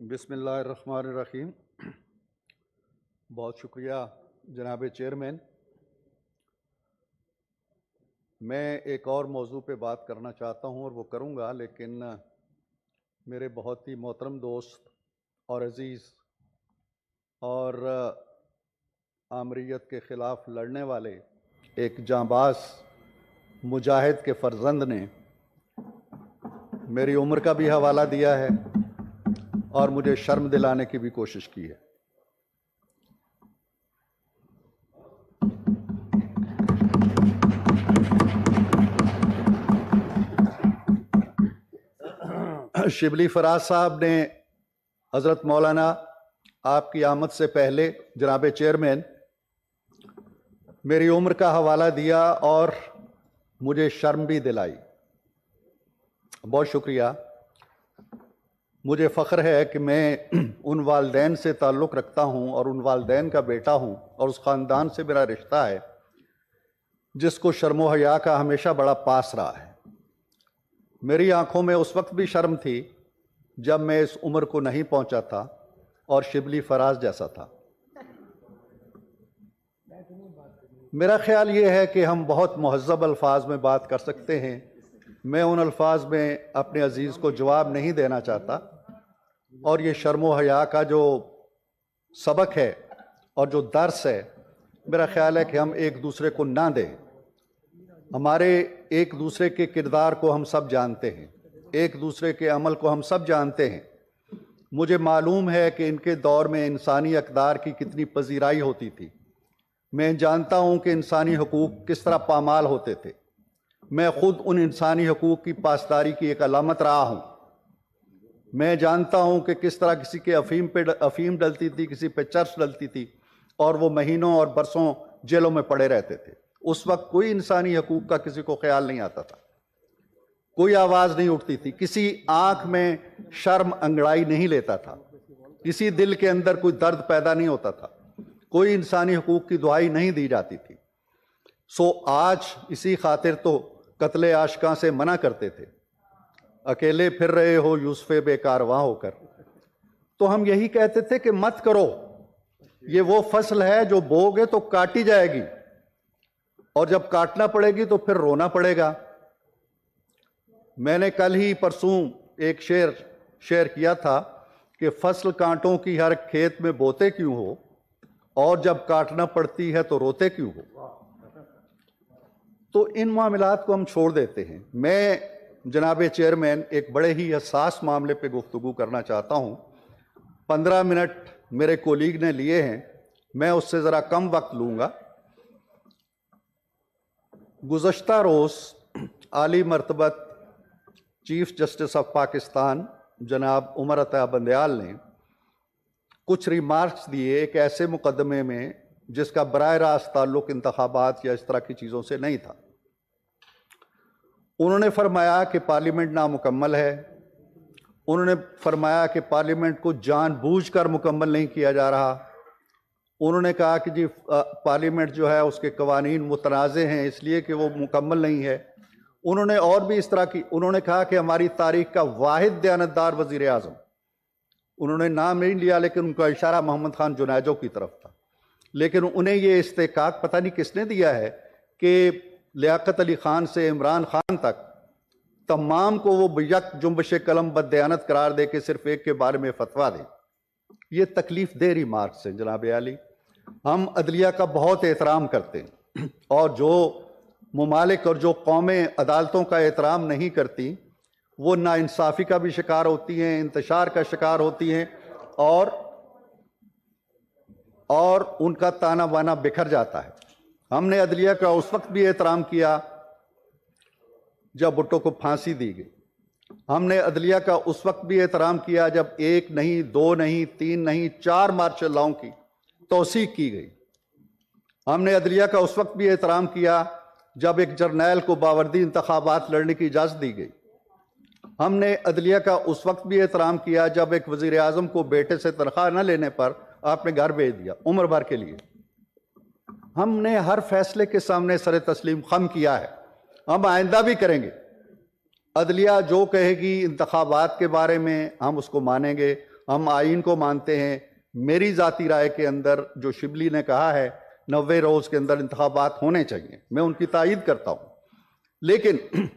बिस्मिल्लाहिर्रहमानिर्रहीम। बहुत शुक्रिया जनाब चेयरमैन। मैं एक और मौजू पे बात करना चाहता हूँ और वो करूँगा, लेकिन मेरे बहुत ही मोहतरम दोस्त और अज़ीज़ और आमरीत के ख़िलाफ़ लड़ने वाले एक जांबाज मुजाहिद के फ़र्जंद ने मेरी उम्र का भी हवाला दिया है और मुझे शर्म दिलाने की भी कोशिश की है। शिबली फराज साहब ने हज़रत मौलाना आपकी आमद से पहले जनाब चेयरमैन मेरी उम्र का हवाला दिया और मुझे शर्म भी दिलाई। बहुत शुक्रिया। मुझे फ़ख्र है कि मैं उन वालदैन से ताल्लुक़ रखता हूँ और उन वालदैन का बेटा हूँ और उस ख़ानदान से मेरा रिश्ता है जिसको शर्म व हया का हमेशा बड़ा पास रहा है। मेरी आंखों में उस वक्त भी शर्म थी जब मैं इस उम्र को नहीं पहुंचा था और शिबली फराज जैसा था। मेरा ख्याल ये है कि हम बहुत महज़्ज़ब अल्फाज में बात कर सकते हैं। मैं उन अल्फाज में अपने अजीज़ को जवाब नहीं देना चाहता और ये शर्म व हया का जो सबक है और जो दर्स है, मेरा ख्याल है कि हम एक दूसरे को ना दें। हमारे एक दूसरे के किरदार को हम सब जानते हैं, एक दूसरे के अमल को हम सब जानते हैं। मुझे मालूम है कि इनके दौर में इंसानी अक़दार की कितनी पजीराई होती थी। मैं जानता हूँ कि इंसानी हकूक़ किस तरह पामाल होते थे। मैं ख़ुद उन इंसानी हकूक़ की पासदारी की एक अलामत रहा हूँ। मैं जानता हूँ कि किस तरह किसी के अफ़ीम डलती थी, किसी पे चर्च डलती थी और वो महीनों और बरसों जेलों में पड़े रहते थे। उस वक्त कोई इंसानी हकूक़ का किसी को ख्याल नहीं आता था, कोई आवाज़ नहीं उठती थी, किसी आँख में शर्म अंगड़ाई नहीं लेता था, किसी दिल के अंदर कोई दर्द पैदा नहीं होता था, कोई इंसानी हकूक़ की दुहाई नहीं दी जाती थी। सो आज इसी खातिर तो कत्ले आशिकां से मना करते थे। अकेले फिर रहे हो यूसुफ़े बेकारवां होकर, तो हम यही कहते थे कि मत करो, ये वो फसल है जो बोगे तो काटी जाएगी और जब काटना पड़ेगी तो फिर रोना पड़ेगा। मैंने कल ही परसों एक शेर किया था कि फसल कांटों की हर खेत में बोते क्यों हो और जब काटना पड़ती है तो रोते क्यों हो। तो इन मामलात को हम छोड़ देते हैं। मैं जनाब चेयरमैन एक बड़े ही हसास मामले पे गुफ्तगू करना चाहता हूँ। 15 मिनट मेरे कोलीग ने लिए हैं, मैं उससे ज़रा कम वक्त लूँगा। गुज़श्ता रोज़ आली मर्तबत चीफ जस्टिस ऑफ पाकिस्तान जनाब उमर अता बंदयाल ने कुछ रिमार्क्स दिए एक ऐसे मुकदमे में जिसका बराह रास्त ताल्लुक़ इंतखाबात या इस तरह की चीज़ों से नहीं था। उन्होंने फरमाया कि पार्लियामेंट नामुकम्मल है। उन्होंने फरमाया कि पार्लियामेंट को जानबूझकर मुकम्मल नहीं किया जा रहा। उन्होंने कहा कि जी पार्लियामेंट जो है उसके कवानीन मुतनाज़े हैं इसलिए कि वो मुकम्मल नहीं है। उन्होंने और भी इस तरह की, उन्होंने कहा कि हमारी तारीख का वाहिद दयानतदार वज़ीर आज़म, उन्होंने नाम नहीं लिया लेकिन उनका इशारा मोहम्मद खान जुनैजो की तरफ था, लेकिन उन्हें ये इस्तेकाक पता नहीं किसने दिया है कि लियाकत अली ख़ान से इमरान खान तक तमाम को वो यक जुम्बश कलम बददयानत करार दे के सिर्फ एक के बारे में फतवा दे। ये तकलीफ दे रिमार्क्स हैं जनाब आली। हम अदलिया का बहुत एहतराम करते हैं और जो ममालिक और जो कौमें अदालतों का एहतराम नहीं करती वो नाइंसाफ़ी का भी शिकार होती हैं, इंतशार का शिकार होती हैं और उनका ताना बाना बिखर जाता है। हमने अदलिया का उस वक्त भी एहतराम किया जब भुट्टो को फांसी दी गई। हमने अदलिया का उस वक्त भी एहतराम किया जब 1 नहीं, 2 नहीं, 3 नहीं, 4 मार्शल लॉ की तौसीक की गई। हमने अदलिया का उस वक्त भी एहतराम किया जब एक जर्नैल को बावर्दी इंतखाबात लड़ने की इजाज़त दी गई। हमने अदलिया का उस वक्त भी एहतराम किया जब एक वज़ीर आज़म को बेटे से तनख्वाह न लेने पर आपने घर भेज दिया उम्र भर के लिए। हमने हर फैसले के सामने सर तस्लीम खम किया है, हम आइंदा भी करेंगे। अदलिया जो कहेगी इंतखाबात के बारे में हम उसको मानेंगे, हम आइन को मानते हैं। मेरी ज़ाती राय के अंदर जो शिबली ने कहा है 90 रोज़ के अंदर इंतखाबात होने चाहिए, मैं उनकी तायीद करता हूँ। लेकिन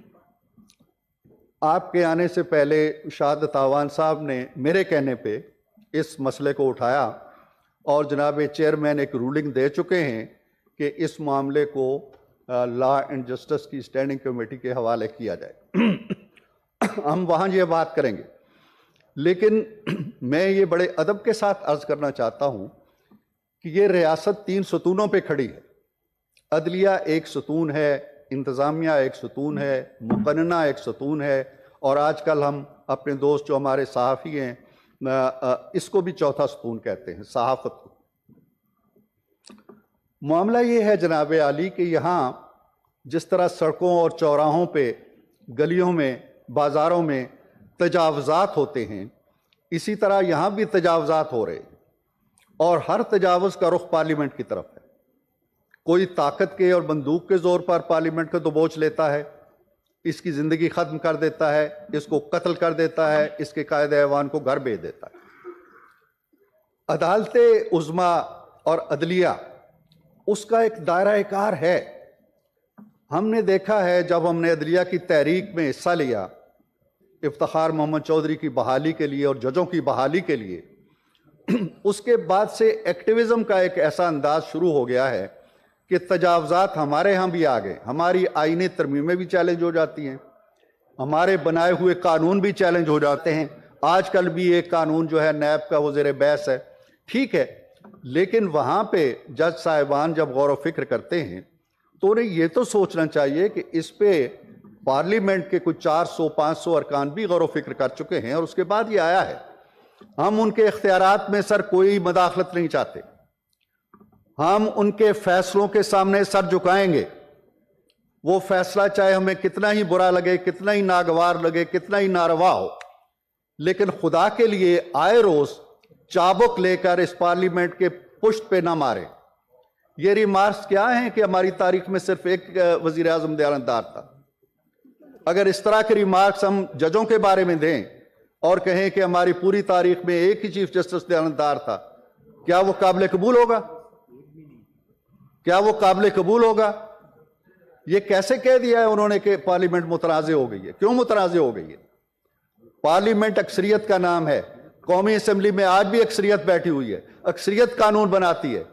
आपके आने से पहले शहादत आवान साहब ने मेरे कहने पे इस मसले को उठाया और जनाब चेयरमैन एक रूलिंग दे चुके हैं कि इस मामले को लॉ एंड जस्टिस की स्टैंडिंग कमेटी के हवाले किया जाए। हम वहाँ ये बात करेंगे, लेकिन मैं ये बड़े अदब के साथ अर्ज करना चाहता हूँ कि ये रियासत 3 सतूनों पे खड़ी है। अदलिया एक सतून है, इंतज़ामिया एक सतून है, मुक़न्ना एक सतून है, और आजकल हम अपने दोस्त जो हमारे सहाफ़ी हैं इसको भी चौथा सतून कहते हैं, सहाफ़त को। मामला ये है जनाब आली कि यहाँ जिस तरह सड़कों और चौराहों पे, गलियों में, बाज़ारों में तजावज़ात होते हैं, इसी तरह यहाँ भी तजावज़ात हो रहे हैं और हर तजावज़ का रुख पार्लियामेंट की तरफ है। कोई ताकत के और बंदूक के ज़ोर पर पार्लियामेंट का दबोच लेता है, इसकी ज़िंदगी ख़त्म कर देता है, इसको कत्ल कर देता है, इसके कायदे ऐवान को घर भेज देता है। अदालत उज़्मा और अदलिया उसका एक दायरा कार है। हमने देखा है जब हमने अदलिया की तहरीक में हिस्सा लिया इफ्तिखार मोहम्मद चौधरी की बहाली के लिए और जजों की बहाली के लिए, उसके बाद से एक्टिविज़म का एक ऐसा अंदाज शुरू हो गया है कि तजावज़ात हमारे यहाँ भी आ गए। हमारी आईनी तरमीमें भी चैलेंज हो जाती हैं, हमारे बनाए हुए कानून भी चैलेंज हो जाते हैं। आजकल भी एक कानून जो है नैब का वो ज़ेर बहस है, ठीक है, लेकिन वहाँ पे जज साहिबान जब गौर व फिक्र करते हैं तो उन्हें ये तो सोचना चाहिए कि इस पे पार्लियामेंट के कुछ 400-500 अरकान भी गौर व फिक्र कर चुके हैं और उसके बाद ये आया है। हम उनके इख्तियारात में सर कोई मदाखलत नहीं चाहते, हम उनके फैसलों के सामने सर झुकाएंगे। वो फैसला चाहे हमें कितना ही बुरा लगे, कितना ही नागवार लगे, कितना ही नारवा हो, लेकिन खुदा के लिए आए रोज चाबुक लेकर इस पार्लियामेंट के पुश्त पे ना मारे। ये रिमार्क्स क्या हैं कि हमारी तारीख में सिर्फ एक वजीर आजम दयानतदार था। अगर इस तरह के रिमार्क्स हम जजों के बारे में दें और कहें कि हमारी पूरी तारीख में एक ही चीफ जस्टिस दयानतदार था, क्या वो काबिल कबूल होगा? क्या वो काबिल कबूल होगा? ये कैसे कह दिया है उन्होंने कि पार्लियामेंट मुतनाज़ हो गई है? क्यों मुतनाज़ हो गई है? पार्लियामेंट अक्सरियत का नाम है। कौमी असम्बली में आज भी अक्सरियत बैठी हुई है, अक्सरियत कानून बनाती है।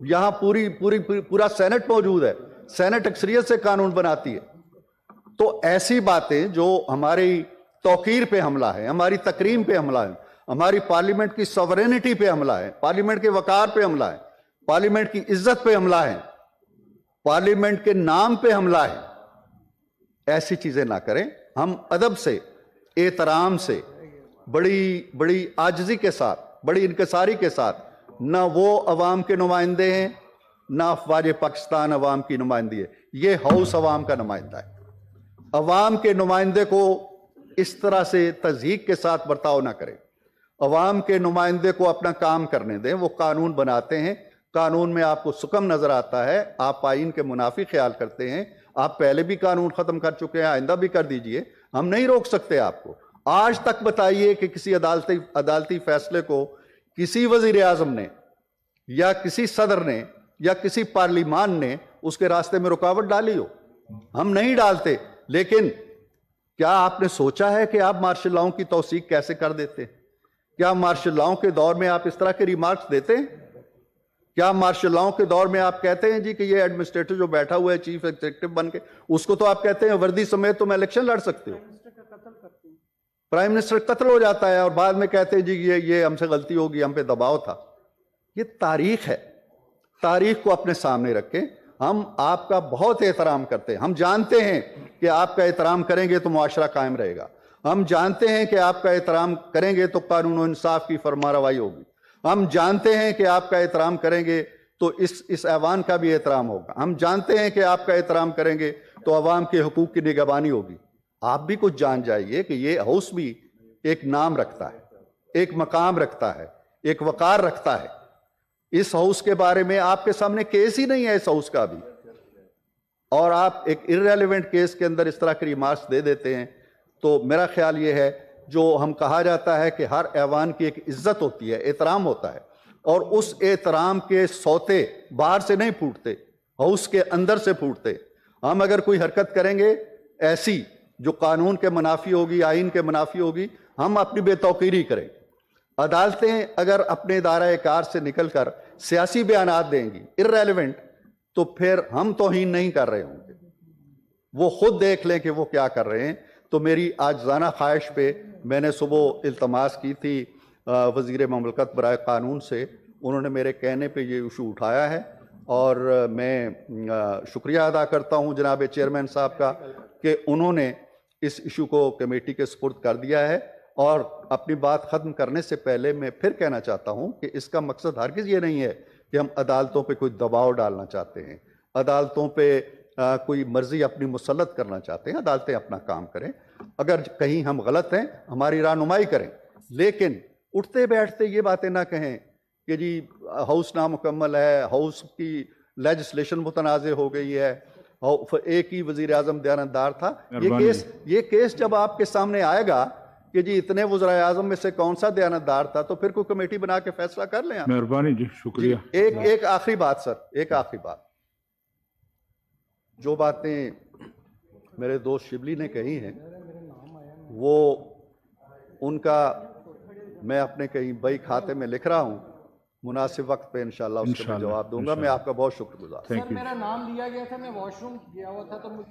यहां पूरा सेनेट मौजूद है, सेनेट अक्सरियत से कानून बनाती है। तो ऐसी बातें जो हमारी तौकीर पे हमला है, हमारी तकरीम पे हमला है, हमारी पार्लियामेंट की सॉवरेनिटी पे हमला है, पार्लियामेंट के वकार पे हमला है, पार्लियामेंट की इज्जत पे हमला है, पार्लियामेंट के नाम पे हमला है, ऐसी चीजें ना करें। हम अदब से, एहतराम से, बड़ी आजिज़ी के साथ, बड़ी इनकसारी के साथ, ना वो अवाम के नुमाइंदे हैं, ना अफवाज पाकिस्तान अवाम की नुमाइंदी है, ये हाउस अवाम का नुमाइंदा है। अवाम के नुमाइंदे को इस तरह से तज़हीक के साथ बर्ताव ना करें। अवाम के नुमाइंदे को अपना काम करने दें। वो कानून बनाते हैं, कानून में आपको सुकम नजर आता है, आप आइन के मुनाफी ख्याल करते हैं। आप पहले भी कानून खत्म कर चुके हैं, आइंदा भी कर दीजिए, हम नहीं रोक सकते आपको। आज तक बताइए कि किसी अदालती फैसले को किसी वजीर आजम ने या किसी सदर ने या किसी पार्लिमान ने उसके रास्ते में रुकावट डाली हो? हम नहीं डालते। लेकिन क्या आपने सोचा है कि आप मार्शल लॉ की तौसीक कैसे कर देते? क्या मार्शल लॉ के दौर में आप इस तरह के रिमार्क्स देते हैं? क्या मार्शल लॉ के दौर में आप कहते हैं जी कि ये एडमिनिस्ट्रेटर जो बैठा हुआ है चीफ एग्जीक्यूटिव बन के, उसको तो आप कहते हैं वर्दी समेत तुम इलेक्शन लड़ सकते हो। प्राइम मिनिस्टर कत्ल हो जाता है और बाद में कहते हैं जी ये हमसे गलती होगी, हम पे दबाव था। ये तारीख है, तारीख को अपने सामने रखें। हम आपका बहुत एहतराम करते हैं, हम जानते हैं कि आपका एहतराम करेंगे तो मुआशरा कायम रहेगा, हम जानते हैं कि आपका एहतराम करेंगे तो कानून और इंसाफ की फरमारवाई होगी, हम जानते हैं कि आपका एहतराम करेंगे तो इस ऐवान का भी एहतराम होगा, हम जानते हैं कि आपका एहतराम करेंगे तो अवाम के हुकूक की निगहबानी होगी। आप भी कुछ जान जाइए कि ये हाउस भी एक नाम रखता है, एक मकाम रखता है, एक वकार रखता है। इस हाउस के बारे में आपके सामने केस ही नहीं है इस हाउस का भी, और आप एक इर्रेलेवेंट केस के अंदर इस तरह के रिमार्क्स दे देते हैं। तो मेरा ख्याल ये है जो हम कहा जाता है कि हर ऐवान की एक इज्जत होती है, एहतराम होता है, और उस एहतराम के सौते बाहर से नहीं फूटते, हाउस के अंदर से फूटते। हम अगर कोई हरकत करेंगे ऐसी जो कानून के मुनाफी होगी, आइन के मुनाफी होगी, हम अपनी बेतौकीरी करें। अदालतें अगर अपने दायरे कार से निकलकर सियासी बयानात देंगी इर्रेलेवेंट, तो फिर हम तौहीन नहीं कर रहे होंगे, वो खुद देख लें कि वो क्या कर रहे हैं। तो मेरी आजजाना ख्वाहिश पे मैंने सुबह इल्तमास की थी वज़ीर ममलकत बराए कानून से, उन्होंने मेरे कहने पे ये इशू उठाया है, और मैं शुक्रिया अदा करता हूँ जनाब चेयरमैन साहब का कि उन्होंने इस इशू को कमेटी के सुपुर्द कर दिया है। और अपनी बात ख़त्म करने से पहले मैं फिर कहना चाहता हूँ कि इसका मकसद हरगिज़ ये नहीं है कि हम अदालतों पे कोई दबाव डालना चाहते हैं, अदालतों पे कोई मर्जी अपनी मुसल्लत करना चाहते हैं। अदालतें अपना काम करें, अगर कहीं हम गलत हैं हमारी राहनुमाई करें, लेकिन उठते बैठते ये बातें ना कहें कि जी हाउस नामुकम्मल है, हाउस की लेजिस्लेशन मुतनाज़ हो गई है, एक ही वज़ीर आज़म दयानतदार था। ये केस जब आपके सामने आएगा कि जी इतने वज़ीर आज़म में से कौन सा दयानतदार था, तो फिर कोई कमेटी बना के फैसला कर लें। मेहरबानी जी, शुक्रिया। एक आखिरी बात सर, एक आखिरी बात, जो बातें मेरे दोस्त शिबली ने कही हैं वो उनका मैं अपने कहीं बई खाते में लिख रहा हूँ, मुनासिब वक्त पे इंशाल्लाह उसका मैं जवाब दूंगा। मैं आपका बहुत शुक्रगुजार। सर मेरा नाम लिया गया था, मैं वॉशरूम गया हुआ था तो